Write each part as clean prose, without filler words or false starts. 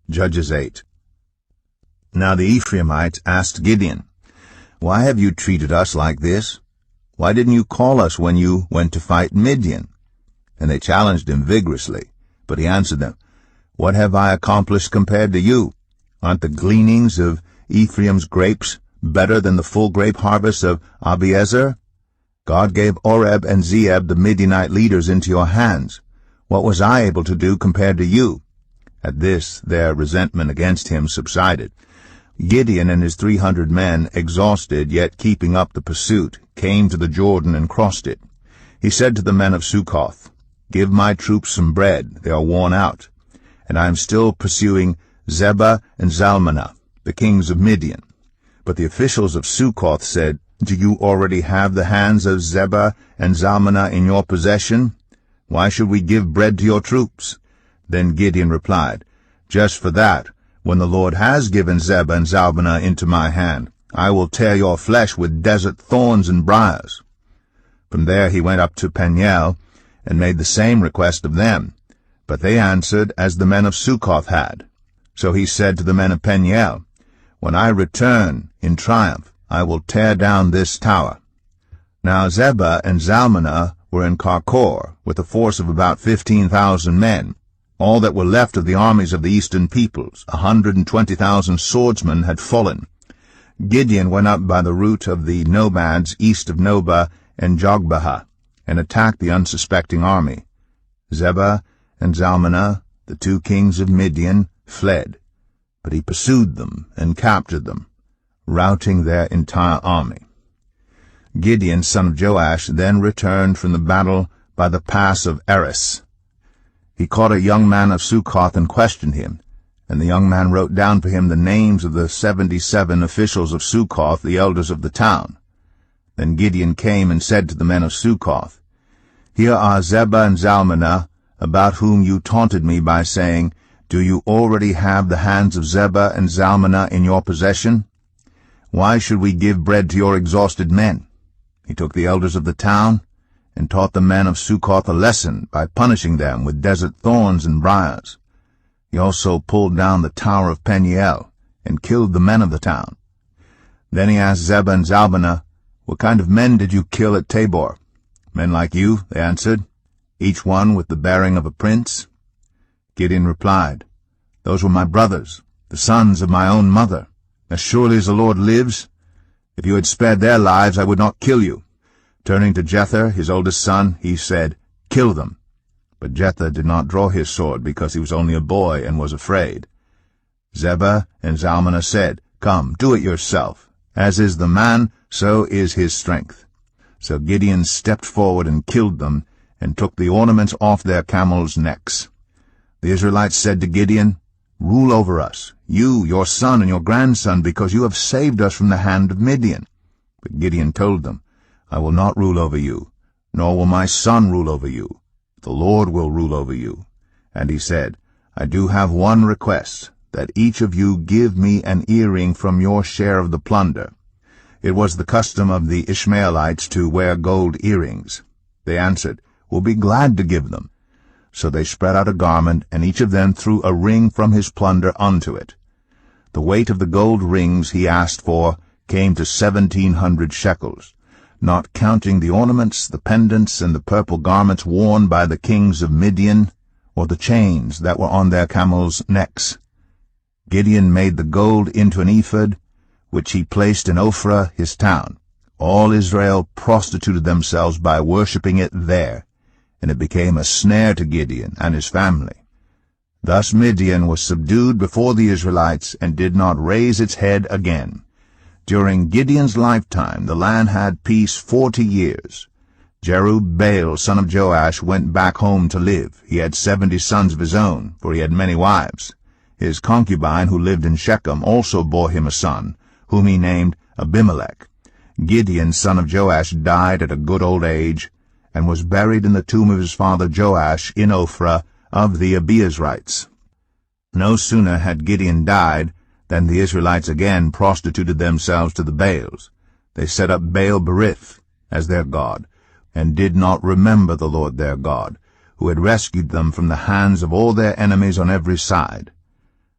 Judges 8. Now the Ephraimites asked Gideon, "Why have you treated us like this? Why didn't you call us when you went to fight Midian?" And they challenged him vigorously. But he answered them, "What have I accomplished compared to you? Aren't the gleanings of Ephraim's grapes better than the full grape harvest of Abiezer? God gave Oreb and Zeeb, the Midianite leaders, into your hands. What was I able to do compared to you?" At this their resentment against him subsided. Gideon and his 300 men, exhausted yet keeping up the pursuit, came to the Jordan and crossed it. He said to the men of Succoth, "Give my troops some bread, they are worn out, and I am still pursuing Zebah and Zalmunna, the kings of Midian." But the officials of Succoth said, "Do you already have the hands of Zebah and Zalmunna in your possession? Why should we give bread to your troops?" Then Gideon replied, "Just for that, when the Lord has given Zebah and Zalmunna into my hand, I will tear your flesh with desert thorns and briars." From there he went up to Peniel, and made the same request of them. But they answered as the men of Succoth had. So he said to the men of Peniel, "When I return in triumph, I will tear down this tower." Now Zebah and Zalmunna were in Karkor, with a force of about 15,000 men. All that were left of the armies of the eastern peoples, 120,000 swordsmen, had fallen. Gideon went up by the route of the nomads east of Nobah and Jogbehah, and attacked the unsuspecting army. Zebah and Zalmunna, the 2 kings of Midian, fled, but he pursued them and captured them, routing their entire army. Gideon, son of Joash, then returned from the battle by the pass of Eris. He caught a young man of Succoth and questioned him, and the young man wrote down for him the names of the 77 officials of Succoth, the elders of the town. Then Gideon came and said to the men of Succoth, "Here are Zebah and Zalmunna, about whom you taunted me by saying, 'Do you already have the hands of Zebah and Zalmunna in your possession? Why should we give bread to your exhausted men?'" He took the elders of the town and taught the men of Succoth a lesson by punishing them with desert thorns and briars. He also pulled down the tower of Peniel and killed the men of the town. Then he asked Zebah and Zalmunna, "What kind of men did you kill at Tabor?" "Men like you," they answered, "each one with the bearing of a prince." Gideon replied, "Those were my brothers, the sons of my own mother. As surely as the Lord lives, if you had spared their lives, I would not kill you." Turning to Jether, his oldest son, he said, "Kill them." But Jether did not draw his sword because he was only a boy and was afraid. Zebah and Zalmunna said, "Come, do it yourself. As is the man, so is his strength." So Gideon stepped forward and killed them, and took the ornaments off their camels' necks. The Israelites said to Gideon, "Rule over us, you, your son, and your grandson, because you have saved us from the hand of Midian." But Gideon told them, "I will not rule over you, nor will my son rule over you. The Lord will rule over you." And he said, "I do have one request, that each of you give me an earring from your share of the plunder." It was the custom of the Ishmaelites to wear gold earrings. They answered, "We'll be glad to give them." So they spread out a garment, and each of them threw a ring from his plunder onto it. The weight of the gold rings he asked for came to 1,700 shekels, not counting the ornaments, the pendants, and the purple garments worn by the kings of Midian, or the chains that were on their camels' necks. Gideon made the gold into an ephod, which he placed in Ophrah, his town. All Israel prostituted themselves by worshipping it there, and it became a snare to Gideon and his family. Thus Midian was subdued before the Israelites and did not raise its head again. During Gideon's lifetime the land had peace 40 years. Jerubbaal, son of Joash, went back home to live. He had 70 sons of his own, for he had many wives. His concubine, who lived in Shechem, also bore him a son, whom he named Abimelech. Gideon, son of Joash, died at a good old age, and was buried in the tomb of his father Joash in Ophrah of the Abiezrites. No sooner had Gideon died than the Israelites again prostituted themselves to the Baals. They set up Baal-berith as their god, and did not remember the Lord their God, who had rescued them from the hands of all their enemies on every side.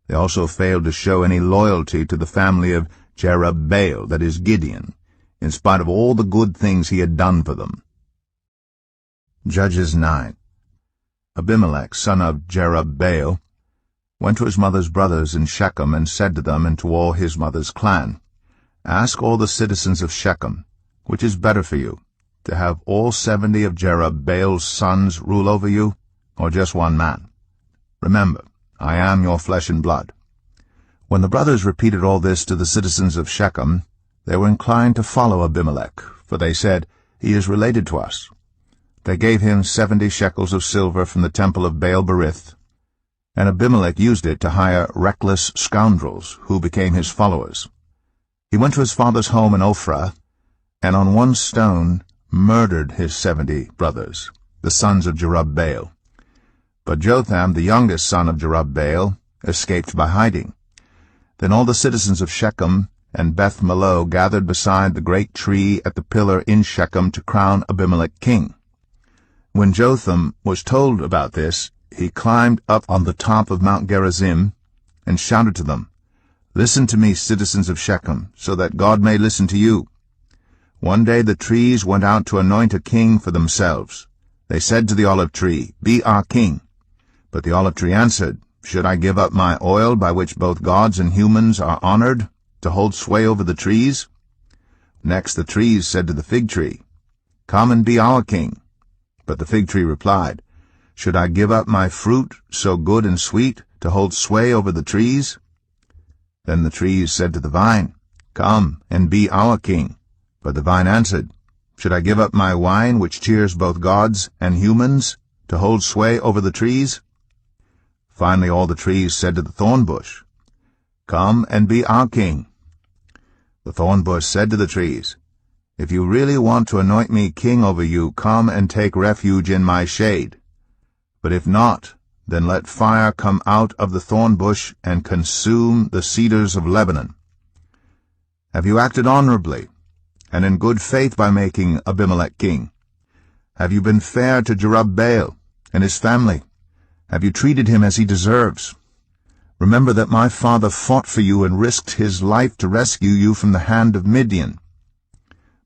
They also failed to show any loyalty to the family of Jerubbaal, that is Gideon, in spite of all the good things he had done for them. Judges 9. Abimelech, son of Jerubbaal, went to his mother's brothers in Shechem and said to them and to all his mother's clan, "Ask all the citizens of Shechem, which is better for you, to have all 70 of Jerubbaal's sons rule over you, or just one man? Remember, I am your flesh and blood." When the brothers repeated all this to the citizens of Shechem, they were inclined to follow Abimelech, for they said, "He is related to us." They gave him 70 shekels of silver from the temple of Baal-berith, and Abimelech used it to hire reckless scoundrels who became his followers. He went to his father's home in Ophrah, and on one stone murdered his 70 brothers, the sons of Jerubbaal. But Jotham, the youngest son of Jerubbaal, escaped by hiding. Then all the citizens of Shechem and Beth Millo gathered beside the great tree at the pillar in Shechem to crown Abimelech king. When Jotham was told about this, he climbed up on the top of Mount Gerizim and shouted to them, "Listen to me, citizens of Shechem, so that God may listen to you." One day the trees went out to anoint a king for themselves. They said to the olive tree, "Be our king." But the olive tree answered, "Should I give up my oil by which both gods and humans are honored, to hold sway over the trees?" Next the trees said to the fig tree, "Come and be our king." But the fig tree replied, "Should I give up my fruit, so good and sweet, to hold sway over the trees?" Then the trees said to the vine, "Come and be our king." But the vine answered, "Should I give up my wine, which cheers both gods and humans, to hold sway over the trees?" Finally all the trees said to the thorn bush, "Come and be our king." The thorn bush said to the trees, "If you really want to anoint me king over you, come and take refuge in my shade. But if not, then let fire come out of the thorn bush and consume the cedars of Lebanon." Have you acted honorably and in good faith by making Abimelech king? Have you been fair to Jerubbaal and his family? Have you treated him as he deserves? Remember that my father fought for you and risked his life to rescue you from the hand of Midian.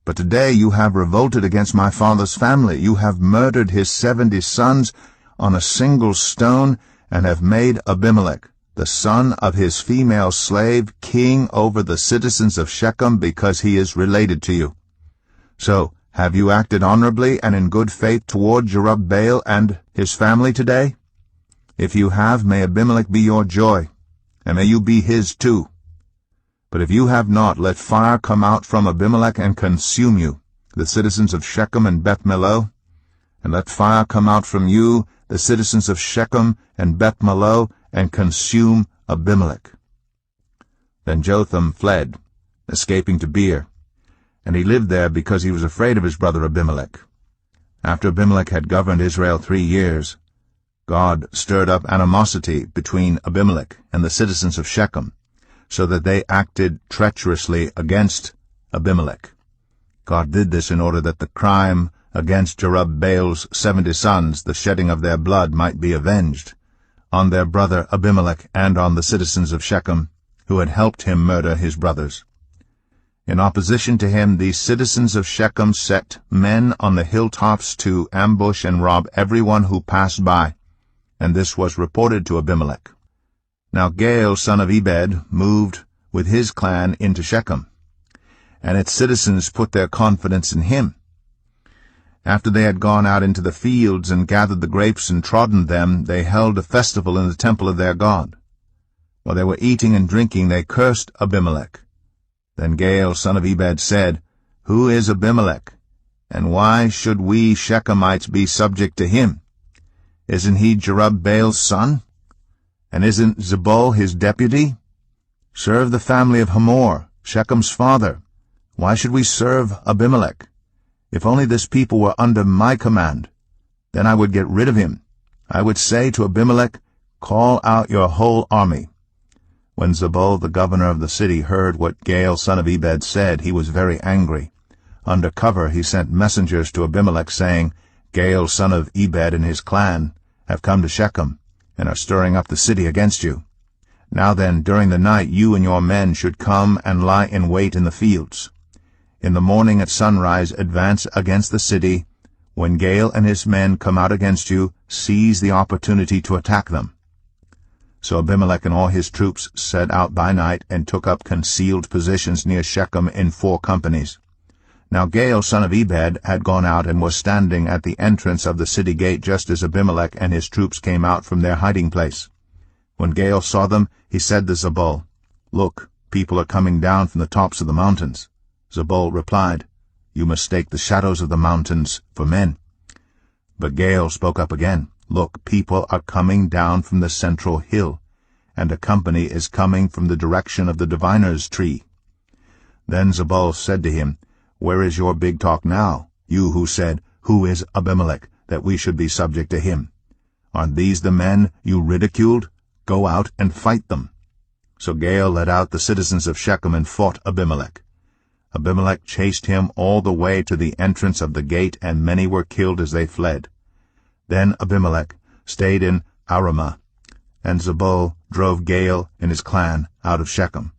But today you have revolted against my father's family. You have murdered his 70 sons on a single stone, and have made Abimelech, the son of his female slave, king over the citizens of Shechem, because he is related to you. So, have you acted honorably and in good faith toward Jerubbaal and his family today? If you have, may Abimelech be your joy, and may you be his too. But if you have not, let fire come out from Abimelech and consume you, the citizens of Shechem and Beth Millo, and let fire come out from you, the citizens of Shechem and Beth Millo, and consume Abimelech." Then Jotham fled, escaping to Beer, and he lived there because he was afraid of his brother Abimelech. After Abimelech had governed Israel 3 years, God stirred up animosity between Abimelech and the citizens of Shechem, so that they acted treacherously against Abimelech. God did this in order that the crime against Jerubbaal's 70 sons, the shedding of their blood, might be avenged on their brother Abimelech and on the citizens of Shechem, who had helped him murder his brothers. In opposition to him, the citizens of Shechem set men on the hilltops to ambush and rob everyone who passed by, and this was reported to Abimelech. Now Gaal, son of Ebed, moved with his clan into Shechem, and its citizens put their confidence in him. After they had gone out into the fields and gathered the grapes and trodden them, they held a festival in the temple of their God. While they were eating and drinking, they cursed Abimelech. Then Gaal, son of Ebed, said, "Who is Abimelech, and why should we Shechemites be subject to him? Isn't he Jerubbaal's son? And isn't Zebul his deputy? Serve the family of Hamor, Shechem's father. Why should we serve Abimelech? If only this people were under my command, then I would get rid of him. I would say to Abimelech, 'Call out your whole army.'" When Zebul, the governor of the city, heard what Gaal, son of Ebed, said, he was very angry. Under cover he sent messengers to Abimelech, saying, "Gaal, son of Ebed, and his clan have come to Shechem, and are stirring up the city against you. Now then, during the night you and your men should come and lie in wait in the fields. In the morning at sunrise advance against the city. When Gaal and his men come out against you, seize the opportunity to attack them." So Abimelech and all his troops set out by night and took up concealed positions near Shechem in 4 companies. Now Gaal son of Ebed had gone out and was standing at the entrance of the city gate just as Abimelech and his troops came out from their hiding place. When Gaal saw them, he said to Zebul, "Look, people are coming down from the tops of the mountains." Zebul replied, "You mistake the shadows of the mountains for men." But Gaal spoke up again, "Look, people are coming down from the central hill, and a company is coming from the direction of the diviner's tree." Then Zebul said to him, "Where is your big talk now, you who said, 'Who is Abimelech, that we should be subject to him?' Aren't these the men you ridiculed? Go out and fight them." So Gaal led out the citizens of Shechem and fought Abimelech. Abimelech chased him all the way to the entrance of the gate, and many were killed as they fled. Then Abimelech stayed in Arumah, and Zebul drove Gaal and his clan out of Shechem.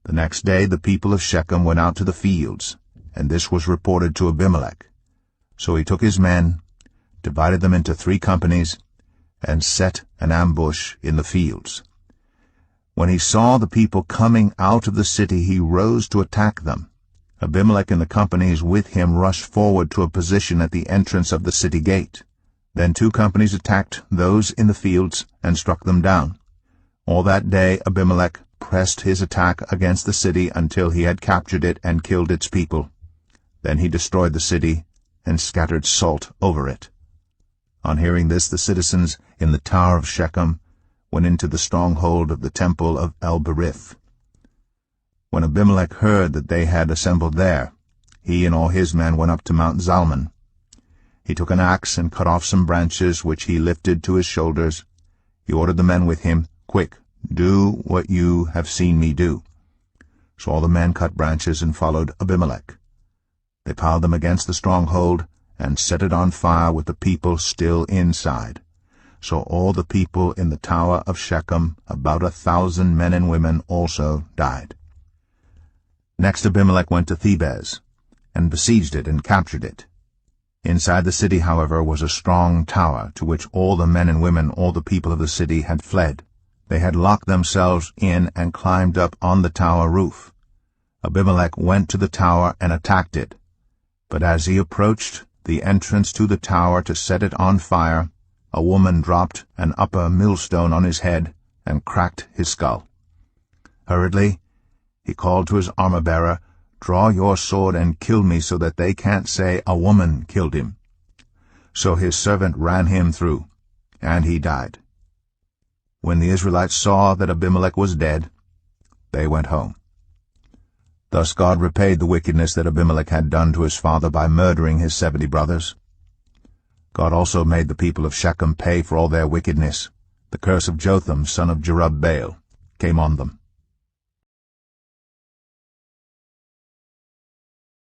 The next day the people of Shechem went out to the fields, and this was reported to Abimelech. So he took his men, divided them into 3 companies, and set an ambush in the fields. When he saw the people coming out of the city, he rose to attack them. Abimelech and the companies with him rushed forward to a position at the entrance of the city gate. Then 2 companies attacked those in the fields and struck them down. All that day Abimelech pressed his attack against the city until he had captured it and killed its people. Then he destroyed the city and scattered salt over it. On hearing this, the citizens in the tower of Shechem went into the stronghold of the temple of El-Berith. When Abimelech heard that they had assembled there, he and all his men went up to Mount Zalmon. He took an axe and cut off some branches which he lifted to his shoulders. He ordered the men with him, "Quick, do what you have seen me do." So all the men cut branches and followed Abimelech. They piled them against the stronghold and set it on fire with the people still inside. So all the people in the tower of Shechem, about 1,000 men and women, also died. Next Abimelech went to Thebez, and besieged it and captured it. Inside the city, however, was a strong tower, to which all the men and women, all the people of the city, had fled. They had locked themselves in and climbed up on the tower roof. Abimelech went to the tower and attacked it. But as he approached the entrance to the tower to set it on fire, a woman dropped an upper millstone on his head and cracked his skull. Hurriedly, he called to his armor-bearer, "Draw your sword and kill me so that they can't say a woman killed him." So his servant ran him through, and he died. When the Israelites saw that Abimelech was dead, they went home. Thus God repaid the wickedness that Abimelech had done to his father by murdering his 70 brothers. God also made the people of Shechem pay for all their wickedness. The curse of Jotham, son of Jerubbaal, came on them.